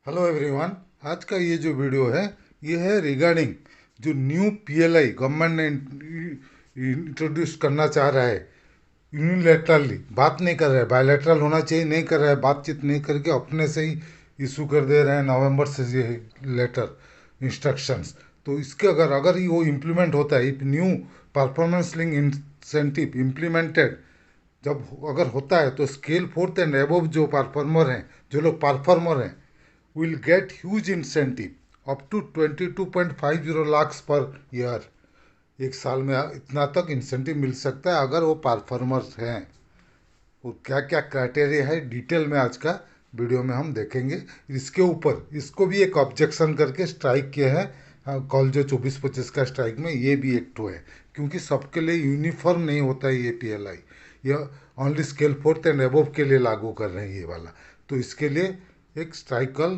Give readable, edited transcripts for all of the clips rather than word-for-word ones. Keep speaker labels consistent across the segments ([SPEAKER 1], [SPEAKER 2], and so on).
[SPEAKER 1] Hello everyone. आज का ये जो वीडियो है ये है रिगार्डिंग जो न्यू पीएलआई गवर्नमेंट ने इंट्रोड्यूस करना चाह रहा है। यूनिलेटरली बात नहीं कर रहा है, बायलैटरल होना चाहिए, नहीं कर रहा है, बातचीत नहीं करके अपने से ही इशू कर दे रहे हैं नवंबर से ये लेटर इंस्ट्रक्शंस। तो इसके अगर अगर ही वो इम्प्लीमेंट होता है, if new performance link incentive implemented जब अगर होता है तो स्केल फोर्थ एंड एबव जो परफॉर्मर हैं, जो लोग परफॉर्मर हैं, will get huge incentive up to 22.50 lakhs per year. एक साल में इतना तक इंसेंटिव मिल सकता है अगर वो परफॉर्मर्स हैं। वो क्या क्या क्राइटेरिया है डिटेल में आज का वीडियो में हम देखेंगे। इसके ऊपर इसको भी एक ऑब्जेक्शन करके स्ट्राइक किया है। कल जो 24-25 का स्ट्राइक में ये भी एक ठो है, क्योंकि सबके लिए यूनिफॉर्म नहीं होता है ये पीएलआई। यह only scale fourth and above के लिए लागू कर रहे हैं ये वाला। तो इसके लिए एक स्ट्राइक कल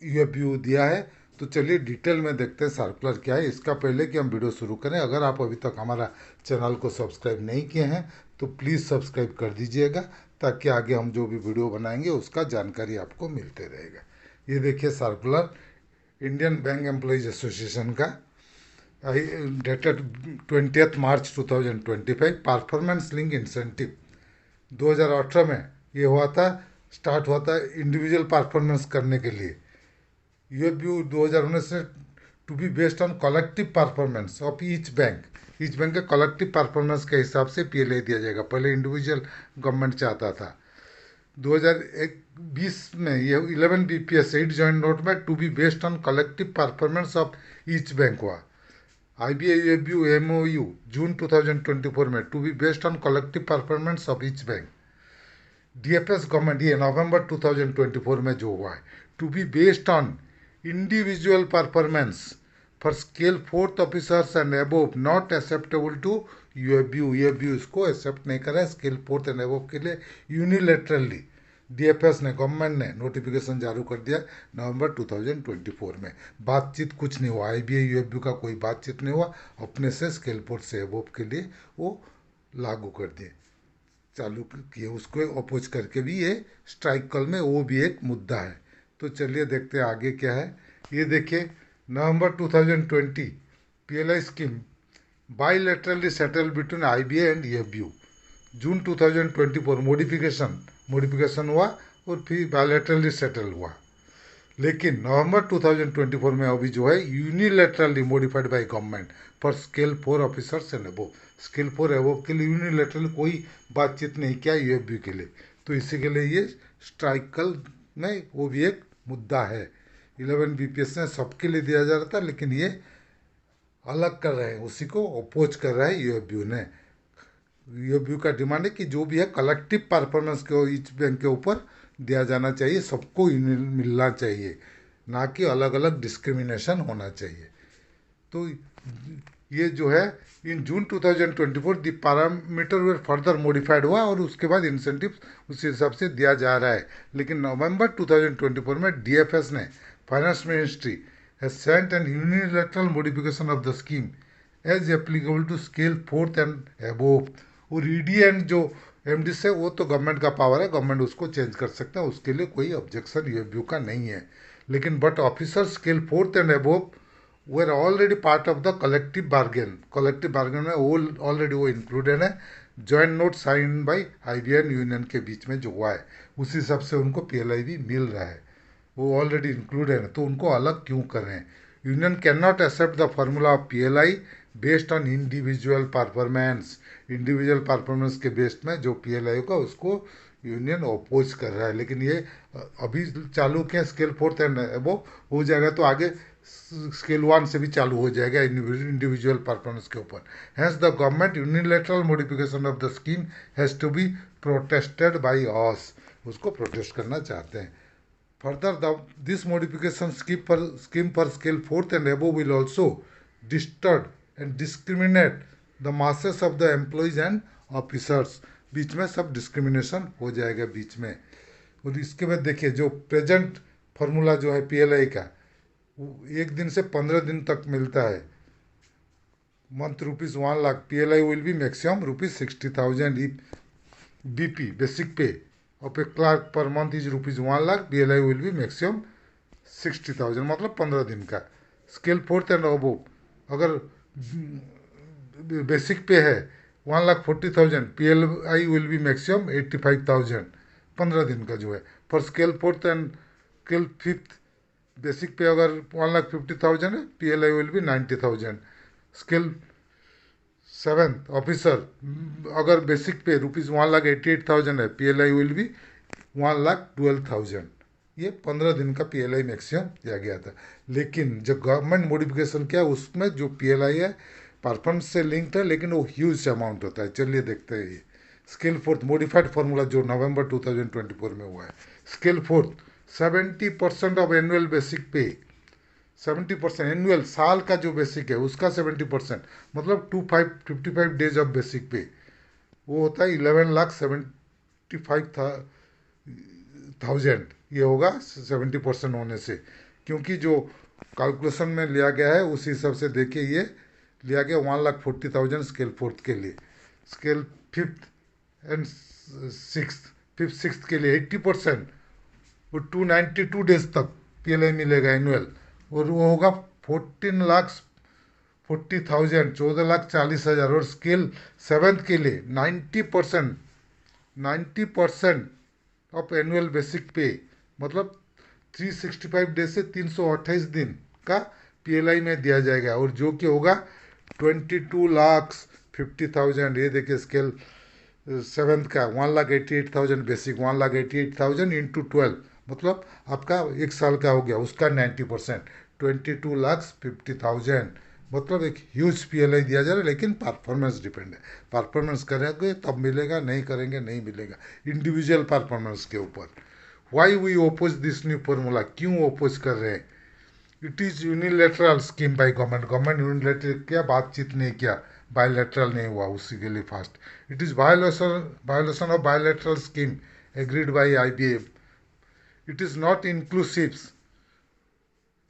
[SPEAKER 1] यूएफयू दिया है। तो चलिए डिटेल में देखते हैं सर्कुलर क्या है। इसका पहले कि हम वीडियो शुरू करें, अगर आप अभी तक हमारा चैनल को सब्सक्राइब नहीं किए हैं तो प्लीज़ सब्सक्राइब कर दीजिएगा, ताकि आगे हम जो भी वीडियो बनाएंगे उसका जानकारी आपको मिलते रहेगा। ये देखिए circular Indian bank employees association का, डेटेड 20 मार्च 2025। परफॉर्मेंस लिंक इंसेंटिव 2018 में ये हुआ था, स्टार्ट हुआ था इंडिविजुअल परफॉर्मेंस करने के लिए। यूएफयू 2019 से to be based on collective performance of each bank के कलेक्टिव परफॉर्मेंस के हिसाब से पीएलआई दिया जाएगा। पहले इंडिविजुअल गवर्नमेंट चाहता था। 2020 में ये 11 बीपीएस 8 जॉइंट नोट में to be based on collective performance of each bank हुआ। आईबीआईएफयू एमओयू जून 2024 में to be based on collective performance of each bank. DFS government ये नवंबर 2024 में जो हुआ है, to be based on individual performance for scale fourth officers and above not acceptable to UFU. UFU इसको accept नहीं करा है स्केल फोर्थ एंड अबोव के लिए यूनिलेटरली। डीएफएस ने गवर्नमेंट ने नोटिफिकेशन जारी कर दिया नवंबर 2024 में। बातचीत कुछ नहीं हुआ, आईबीआई यूएफयू का कोई बातचीत नहीं हुआ, अपने से स्केल फोर्थ से अबोव के लिए वो लागू कर दिए, चालू किए। उसको अपोज करके भी ये स्ट्राइक कल में वो भी एक मुद्दा है। तो चलिए देखते हैं आगे क्या है। ये देखिए नवंबर 2020 PLI scheme bilaterally settle between IBI and EFU. जून 2024 मॉडिफिकेशन हुआ और फिर बायलैटरली सेटल हुआ। लेकिन नवंबर 2024 में अभी जो है unilaterally modified by government for scale four officers and above. Scale four above के लिए यूनिलेटरली कोई बातचीत नहीं किया यूएफबी के लिए। तो इसी के लिए ये स्ट्राइक कल में वो भी एक मुद्दा है। 11 बीपीएस ने सबके लिए दिया जा रहा था, लेकिन ये अलग कर रहे हैं, उसी को अपोज कर रहा है यूएफबी ने। यूएफबी का डिमांड है कि जो भी है कलेक्टिव परफॉर्मेंस के ईच बैंक के ऊपर दिया जाना चाहिए, सबको मिलना चाहिए, ना कि अलग अलग डिस्क्रिमिनेशन होना चाहिए। तो ये जो है इन जून 2024 the parameter way further modified हुआ और उसके बाद इंसेंटिव उस हिसाब से दिया जा रहा है। लेकिन नवंबर 2024 में डीएफएस ने finance ministry has sent an unilateral modification of the scheme as applicable to scale fourth and above. और ईडी एंड जो एमडी से वो तो गवर्नमेंट का पावर है, गवर्नमेंट उसको चेंज कर सकता है, उसके लिए कोई ऑब्जेक्शन यूएफयू का नहीं है। लेकिन but officer scale fourth and above were already part of the collective bargain में वो ऑलरेडी वो इंक्लूडेड है। Joint note sign by IBI and union के बीच में जो हुआ है उसी हिसाब से उनको पीएलआई भी मिल रहा है, वो ऑलरेडी इंक्लूडेड है। तो उनको अलग क्यों कर रहे हैं? Union cannot accept the formula of PLI based on individual performance. Individual performance के बेस्ड में जो पीएलआई होगा उसको यूनियन अपोज कर रहा है। लेकिन ये अभी चालू किया स्केल फोर्थ एंड वो हो जाएगा तो आगे स्केल वन से भी चालू हो जाएगा इंडिविजुअल परफॉर्मेंस के ऊपर। Hence the government unilateral modification of the scheme has to be protested by us. उसको प्रोटेस्ट करना चाहते हैं। Further this modification scheme for scale fourth and above will also distort and discriminate the masses of the employees and officers। बीच में सब discrimination हो जाएगा बीच में। और इसके बाद देखिए जो प्रेजेंट फार्मूला जो है पीएलआई का, एक दिन से 15 दिन तक मिलता है। Month ₹1,00,000, PLI will be maximum ₹60,000 if BP basic पे of a clerk per month is ₹1,00,000, PLI will be maximum 60,000 मतलब 15 दिन का। स्केल फोर्थ एंड अबव अगर बेसिक पे है 1,40,000, PLI विल बी मैक्सिमम 85,000, 15 दिन का जो है। For scale fourth and scale fifth basic पे अगर 1,50,000 है, PLI will be 90,000। Scale seventh officer अगर बेसिक पे ₹1,88,000 है, PLI विल बी 1,12,000। ये 15 दिन का PLI मैक्सिमम दिया गया था। लेकिन जब गवर्नमेंट मॉडिफिकेशन किया उसमें जो PLI है परफॉर्मेंस से लिंक्ड है, लेकिन वो ह्यूज अमाउंट होता है। चलिए देखते हैं ये स्केल फोर्थ मॉडिफाइड फार्मूला जो नवंबर 2024 में हुआ है। Scale fourth 70% of annual basic पे, 70% एनुअल साल का जो बेसिक है उसका 70%, मतलब 55 डेज ऑफ बेसिक पे, वो होता है 11,75,000। ये होगा 70% होने से, क्योंकि जो कैलकुलेशन में लिया गया है उस हिसाब से देखिए ये लिया गया 1,40,000 स्केल फोर्थ के लिए। Scale fifth and six, fifth six के लिए 80%, वो 292 डेज तक PLI मिलेगा एनुअल, और वो होगा 14,40,000, 14,40,000। और स्केल सेवन्थ के लिए 90%, 90% ऑफ एनुअल बेसिक पे, मतलब 365 डेज से 328 दिन का PLI में दिया जाएगा, और जो कि होगा 22,50,000। ये देखिए स्केल सेवन्थ का 1,88,000 बेसिक, 1,88,000 इंटू 12, मतलब आपका एक साल का हो गया, उसका 90%, 22,50,000। मतलब एक ह्यूज PLI दिया जा रहा है, लेकिन परफॉर्मेंस डिपेंड है। परफॉर्मेंस करेंगे तब मिलेगा, नहीं करेंगे नहीं मिलेगा, इंडिविजुअल परफॉर्मेंस के ऊपर। Why we oppose this new formula, क्यों ओपोज कर रहे हैं? It is unilateral scheme by government, government unilateral किया, बातचीत नहीं किया, बायोलेटरल नहीं हुआ उसी के लिए fast. It is violation of bilateral scheme agreed by IBA। It is not inclusive,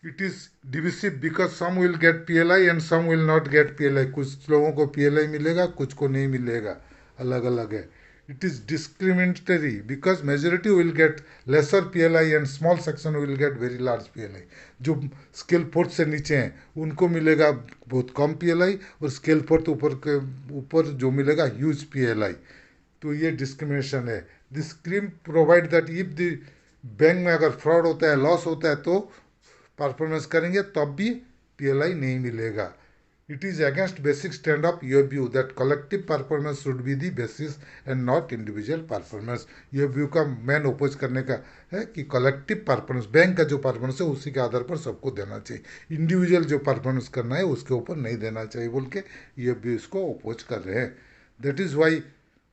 [SPEAKER 1] it is divisive, because some will get PLI and some will not get PLI। कुछ लोगों को PLI मिलेगा, कुछ को नहीं मिलेगा, अलग अलग है। It is discriminatory because majority will get lesser PLI and small section will get very large PLI। जो स्केल फोर्थ से नीचे हैं उनको मिलेगा बहुत कम PLI, और स्केल फोर्थ ऊपर के ऊपर जो मिलेगा ह्यूज PLI। तो ये डिस्क्रिमिनेशन है। This scheme provide that if the bank में अगर फ्रॉड होता है, लॉस होता है, तो परफॉर्मेंस करेंगे तब भी PLI नहीं मिलेगा। It is against basic stand of UFU that collective performance should be the basis and not individual performance. UFU का मेन अपोज करने का है कि कलेक्टिव परफॉर्मेंस, बैंक का जो परफॉर्मेंस है उसी के आधार पर सबको देना चाहिए, इंडिविजुअल जो परफॉर्मेंस करना है उसके ऊपर नहीं देना चाहिए बोल के UFU इसको अपोज कर रहे हैं। That is why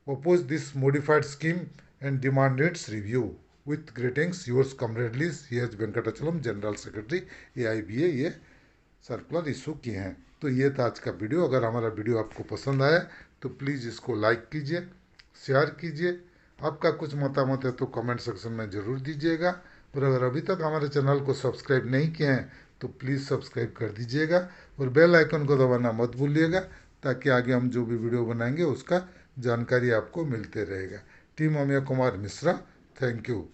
[SPEAKER 1] oppose this modified scheme and demand its review. With greetings, yours comradely, C.H. Venkatachalam, general secretary AIBA। ये सर्कुलर इशू किए हैं। तो ये था आज का वीडियो। अगर हमारा वीडियो आपको पसंद आया तो प्लीज़ इसको लाइक कीजिए, शेयर कीजिए। आपका कुछ मतामत है तो कमेंट सेक्शन में ज़रूर दीजिएगा। और अगर अभी तक हमारे चैनल को सब्सक्राइब नहीं किए हैं तो प्लीज़ सब्सक्राइब कर दीजिएगा, और बेल आइकन को दबाना मत भूलिएगा, ताकि आगे हम जो भी वीडियो बनाएंगे उसका जानकारी आपको मिलते रहेगा। Team Amiya Kumar Mishra, thank you.